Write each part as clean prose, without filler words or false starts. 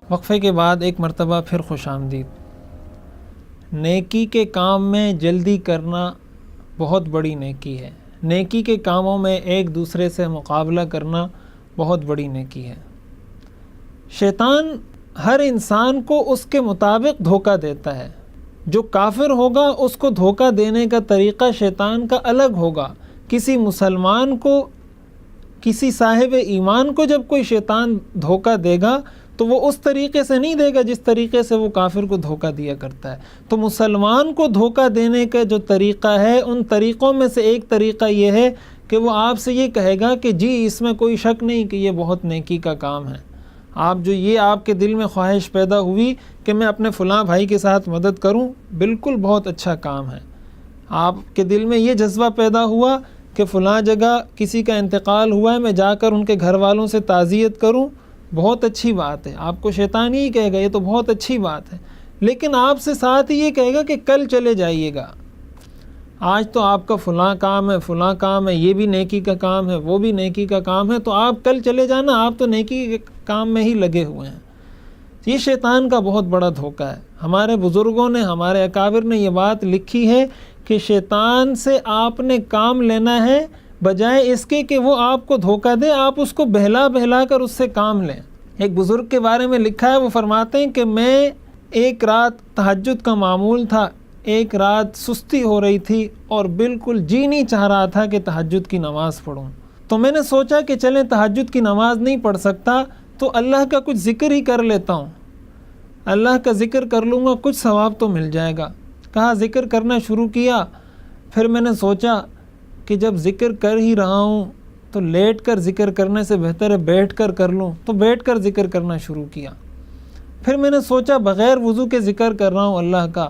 وقفے کے بعد ایک مرتبہ پھر خوش آمدید۔ نیکی کے کام میں جلدی کرنا بہت بڑی نیکی ہے۔ نیکی کے کاموں میں ایک دوسرے سے مقابلہ کرنا بہت بڑی نیکی ہے۔ شیطان ہر انسان کو اس کے مطابق دھوکہ دیتا ہے۔ جو کافر ہوگا اس کو دھوکہ دینے کا طریقہ شیطان کا الگ ہوگا۔ کسی مسلمان کو، کسی صاحب ایمان کو جب کوئی شیطان دھوکہ دے گا تو وہ اس طریقے سے نہیں دے گا جس طریقے سے وہ کافر کو دھوکہ دیا کرتا ہے۔ تو مسلمان کو دھوکہ دینے کا جو طریقہ ہے، ان طریقوں میں سے ایک طریقہ یہ ہے کہ وہ آپ سے یہ کہے گا کہ جی اس میں کوئی شک نہیں کہ یہ بہت نیکی کا کام ہے۔ آپ کے دل میں خواہش پیدا ہوئی کہ میں اپنے فلاں بھائی کے ساتھ مدد کروں، بالکل بہت اچھا کام ہے۔ آپ کے دل میں یہ جذبہ پیدا ہوا کہ فلاں جگہ کسی کا انتقال ہوا ہے، میں جا کر ان کے گھر والوں سے تعزیت کروں، بہت اچھی بات ہے۔ آپ کو شیطان ہی کہے گا یہ تو بہت اچھی بات ہے، لیکن آپ سے ساتھ ہی یہ کہے گا کہ کل چلے جائیے گا، آج تو آپ کا فلاں کام ہے، فلاں کام ہے، یہ بھی نیکی کا کام ہے، وہ بھی نیکی کا کام ہے، تو آپ کل چلے جانا، آپ تو نیکی کے کام میں ہی لگے ہوئے ہیں۔ یہ شیطان کا بہت بڑا دھوکہ ہے۔ ہمارے بزرگوں نے، ہمارے اکابر نے یہ بات لکھی ہے کہ شیطان سے آپ نے کام لینا ہے بجائے اس کے کہ وہ آپ کو دھوکہ دے، آپ اس کو بہلا بہلا کر اس سے کام لیں۔ ایک بزرگ کے بارے میں لکھا ہے، وہ فرماتے ہیں کہ میں ایک رات تہجد کا معمول تھا، ایک رات سستی ہو رہی تھی اور بالکل جی نہیں چاہ رہا تھا کہ تہجد کی نماز پڑھوں، تو میں نے سوچا کہ چلیں تہجد کی نماز نہیں پڑھ سکتا تو اللہ کا کچھ ذکر ہی کر لیتا ہوں، اللہ کا ذکر کر لوں گا، کچھ ثواب تو مل جائے گا۔ کہا ذکر کرنا شروع کیا، پھر میں نے سوچا کہ جب ذکر کر ہی رہا ہوں تو لیٹ کر ذکر کرنے سے بہتر ہے بیٹھ کر کر لوں، تو بیٹھ کر ذکر کرنا شروع کیا۔ پھر میں نے سوچا بغیر وضو کے ذکر کر رہا ہوں اللہ کا،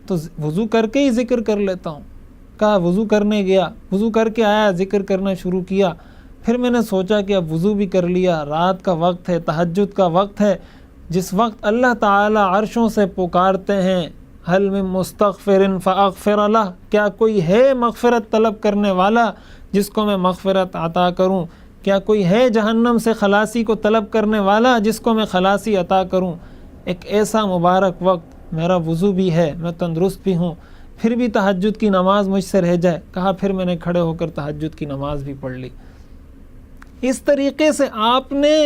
تو وضو کر کے ہی ذکر کر لیتا ہوں۔ کہا وضو کرنے گیا، وضو کر کے آیا، ذکر کرنا شروع کیا۔ پھر میں نے سوچا کہ اب وضو بھی کر لیا، رات کا وقت ہے، تہجد کا وقت ہے، جس وقت اللہ تعالی عرشوں سے پکارتے ہیں حل من مستغفر فاغفر لہ، کیا کوئی ہے مغفرت طلب کرنے والا جس کو میں مغفرت عطا کروں؟ کیا کوئی ہے جہنم سے خلاصی کو طلب کرنے والا جس کو میں خلاصی عطا کروں؟ ایک ایسا مبارک وقت، میرا وضو بھی ہے، میں تندرست بھی ہوں، پھر بھی تہجد کی نماز مجھ سے رہ جائے۔ کہا پھر میں نے کھڑے ہو کر تہجد کی نماز بھی پڑھ لی۔ اس طریقے سے آپ نے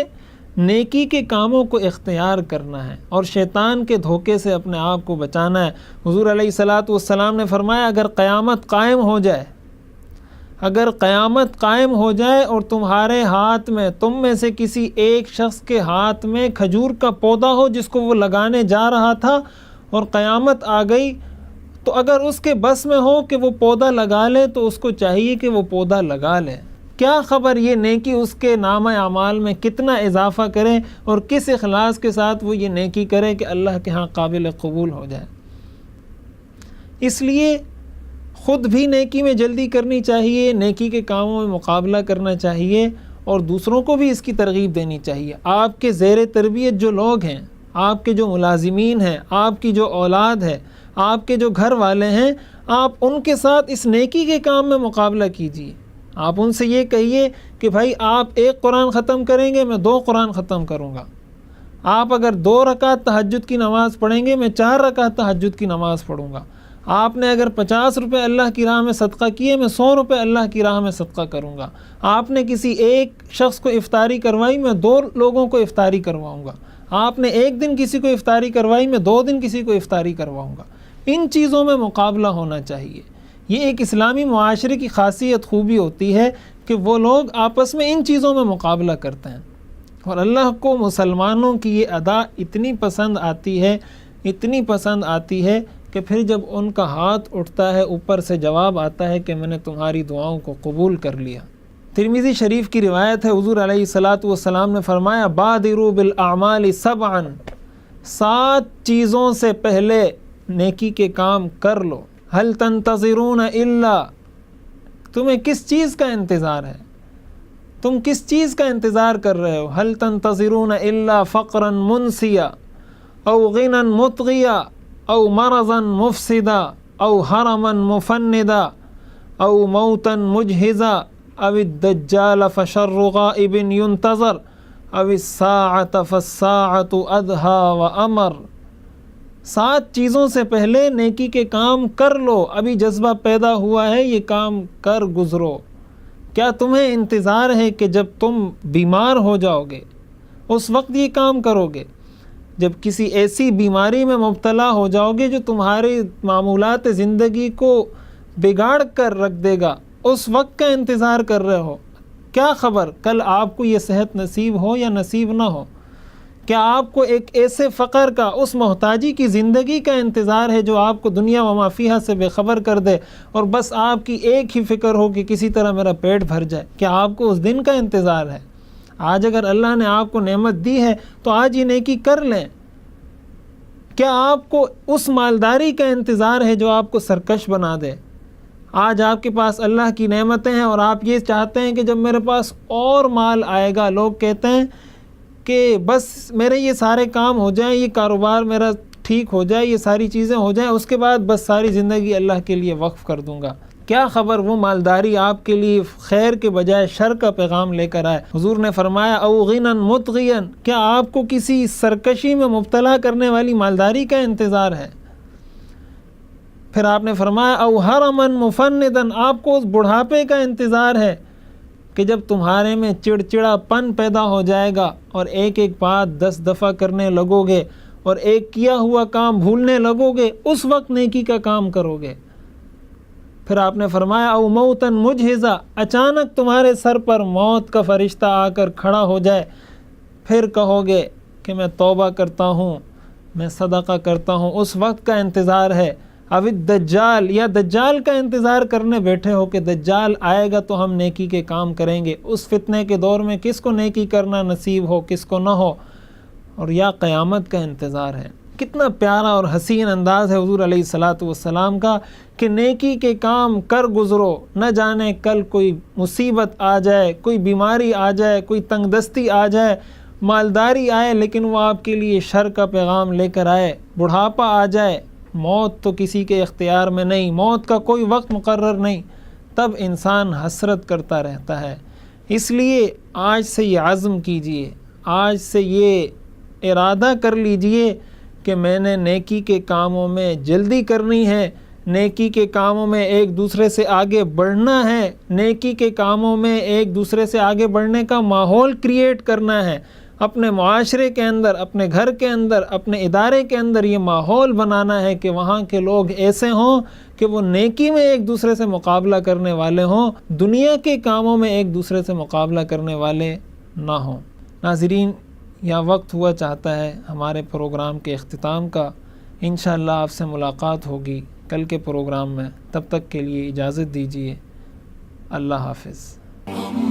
نیکی کے کاموں کو اختیار کرنا ہے اور شیطان کے دھوکے سے اپنے آپ کو بچانا ہے۔ حضور علیہ الصلاۃ والسلام نے فرمایا اگر قیامت قائم ہو جائے، اگر قیامت قائم ہو جائے اور تمہارے ہاتھ میں، تم میں سے کسی ایک شخص کے ہاتھ میں کھجور کا پودا ہو جس کو وہ لگانے جا رہا تھا اور قیامت آ گئی، تو اگر اس کے بس میں ہو کہ وہ پودا لگا لے تو اس کو چاہیے کہ وہ پودا لگا لے۔ کیا خبر یہ نیکی اس کے نامہ اعمال میں کتنا اضافہ کرے اور کس اخلاص کے ساتھ وہ یہ نیکی کرے کہ اللہ کے ہاں قابل قبول ہو جائے۔ اس لیے خود بھی نیکی میں جلدی کرنی چاہیے، نیکی کے کاموں میں مقابلہ کرنا چاہیے اور دوسروں کو بھی اس کی ترغیب دینی چاہیے۔ آپ کے زیر تربیت جو لوگ ہیں، آپ کے جو ملازمین ہیں، آپ کی جو اولاد ہے، آپ کے جو گھر والے ہیں، آپ ان کے ساتھ اس نیکی کے کام میں مقابلہ کیجیے۔ آپ ان سے یہ کہیے کہ بھائی آپ ایک قرآن ختم کریں گے، میں 2 قرآن ختم کروں گا۔ آپ اگر 2 رکعت تہجد کی نماز پڑھیں گے، میں 4 رکعت تہجد کی نماز پڑھوں گا۔ آپ نے اگر 50 روپے اللہ کی راہ میں صدقہ کیے، میں 100 روپے اللہ کی راہ میں صدقہ کروں گا۔ آپ نے کسی ایک شخص کو افطاری کروائی، میں 2 لوگوں کو افطاری کرواؤں گا۔ آپ نے ایک دن کسی کو افطاری کروائی، میں 2 دن کسی کو افطاری کرواؤں گا۔ ان چیزوں میں مقابلہ ہونا چاہیے۔ یہ ایک اسلامی معاشرے کی خاصیت، خوبی ہوتی ہے کہ وہ لوگ آپس میں ان چیزوں میں مقابلہ کرتے ہیں، اور اللہ کو مسلمانوں کی یہ ادا اتنی پسند آتی ہے، اتنی پسند آتی ہے کہ پھر جب ان کا ہاتھ اٹھتا ہے اوپر سے جواب آتا ہے کہ میں نے تمہاری دعاؤں کو قبول کر لیا۔ ترمذی شریف کی روایت ہے، حضور علیہ الصلاۃ والسلام نے فرمایا بادروا بالاعمال 7، 7 چیزوں سے پہلے نیکی کے کام کر لو۔ هل تنتظرون الا، تمہیں کس چیز کا انتظار ہے؟ تم کس چیز کا انتظار کر رہے ہو؟ هل تنتظرون الا فقرا منسیا او غنى مطغیا او مرضا مفسدا او حرما مفندا او موتا مجهزا او الدجال فشر غائب ينتظر او الساعۃ فالساعۃ ادھیٰ وامر، 7 چیزوں سے پہلے نیکی کے کام کر لو، ابھی جذبہ پیدا ہوا ہے یہ کام کر گزرو۔ کیا تمہیں انتظار ہے کہ جب تم بیمار ہو جاؤ گے اس وقت یہ کام کرو گے؟ جب کسی ایسی بیماری میں مبتلا ہو جاؤ گے جو تمہاری معمولات زندگی کو بگاڑ کر رکھ دے گا، اس وقت کا انتظار کر رہے ہو؟ کیا خبر کل آپ کو یہ صحت نصیب ہو یا نصیب نہ ہو؟ کیا آپ کو ایک ایسے فقر کا، اس محتاجی کی زندگی کا انتظار ہے جو آپ کو دنیا و ما فیہا سے بے خبر کر دے اور بس آپ کی ایک ہی فکر ہو کہ کسی طرح میرا پیٹ بھر جائے؟ کیا آپ کو اس دن کا انتظار ہے؟ آج اگر اللہ نے آپ کو نعمت دی ہے تو آج یہ نیکی کر لیں۔ کیا آپ کو اس مالداری کا انتظار ہے جو آپ کو سرکش بنا دے؟ آج آپ کے پاس اللہ کی نعمتیں ہیں اور آپ یہ چاہتے ہیں کہ جب میرے پاس اور مال آئے گا، لوگ کہتے ہیں کہ بس میرے یہ سارے کام ہو جائیں، یہ کاروبار میرا ٹھیک ہو جائے، یہ ساری چیزیں ہو جائیں، اس کے بعد بس ساری زندگی اللہ کے لیے وقف کر دوں گا۔ کیا خبر وہ مالداری آپ کے لیے خیر کے بجائے شر کا پیغام لے کر آئے۔ حضور نے فرمایا او غنى مطغيا، کیا آپ کو کسی سرکشی میں مبتلا کرنے والی مالداری کا انتظار ہے؟ پھر آپ نے فرمایا او حرما مفندا، آپ کو اس بڑھاپے کا انتظار ہے کہ جب تمہارے میں چڑچڑا پن پیدا ہو جائے گا اور ایک ایک بات 10 دفعہ کرنے لگو گے اور ایک کیا ہوا کام بھولنے لگو گے، اس وقت نیکی کا کام کرو گے۔ پھر آپ نے فرمایا او موتا مجہزا، اچانک تمہارے سر پر موت کا فرشتہ آ کر کھڑا ہو جائے، پھر کہو گے کہ میں توبہ کرتا ہوں، میں صدقہ کرتا ہوں، اس وقت کا انتظار ہے۔ اب الدجال، یا دجال کا انتظار کرنے بیٹھے ہو کہ دجال آئے گا تو ہم نیکی کے کام کریں گے، اس فتنے کے دور میں کس کو نیکی کرنا نصیب ہو کس کو نہ ہو، اور یا قیامت کا انتظار ہے۔ کتنا پیارا اور حسین انداز ہے حضور علیہ الصلاۃ والسلام کا کہ نیکی کے کام کر گزرو، نہ جانے کل کوئی مصیبت آ جائے، کوئی بیماری آ جائے، کوئی تنگ دستی آ جائے، مالداری آئے لیکن وہ آپ کے لیے شر کا پیغام لے کر آئے، بڑھاپا آ جائے، موت تو کسی کے اختیار میں نہیں، موت کا کوئی وقت مقرر نہیں، تب انسان حسرت کرتا رہتا ہے۔ اس لیے آج سے یہ عزم کیجئے، آج سے یہ ارادہ کر لیجئے کہ میں نے نیکی کے کاموں میں جلدی کرنی ہے، نیکی کے کاموں میں ایک دوسرے سے آگے بڑھنا ہے، نیکی کے کاموں میں ایک دوسرے سے آگے بڑھنے کا ماحول کریٹ کرنا ہے، اپنے معاشرے کے اندر، اپنے گھر کے اندر، اپنے ادارے کے اندر یہ ماحول بنانا ہے کہ وہاں کے لوگ ایسے ہوں کہ وہ نیکی میں ایک دوسرے سے مقابلہ کرنے والے ہوں، دنیا کے کاموں میں ایک دوسرے سے مقابلہ کرنے والے نہ ہوں۔ ناظرین، یہاں وقت ہوا چاہتا ہے ہمارے پروگرام کے اختتام کا، انشاءاللہ آپ سے ملاقات ہوگی کل کے پروگرام میں، تب تک کے لیے اجازت دیجیے، اللہ حافظ۔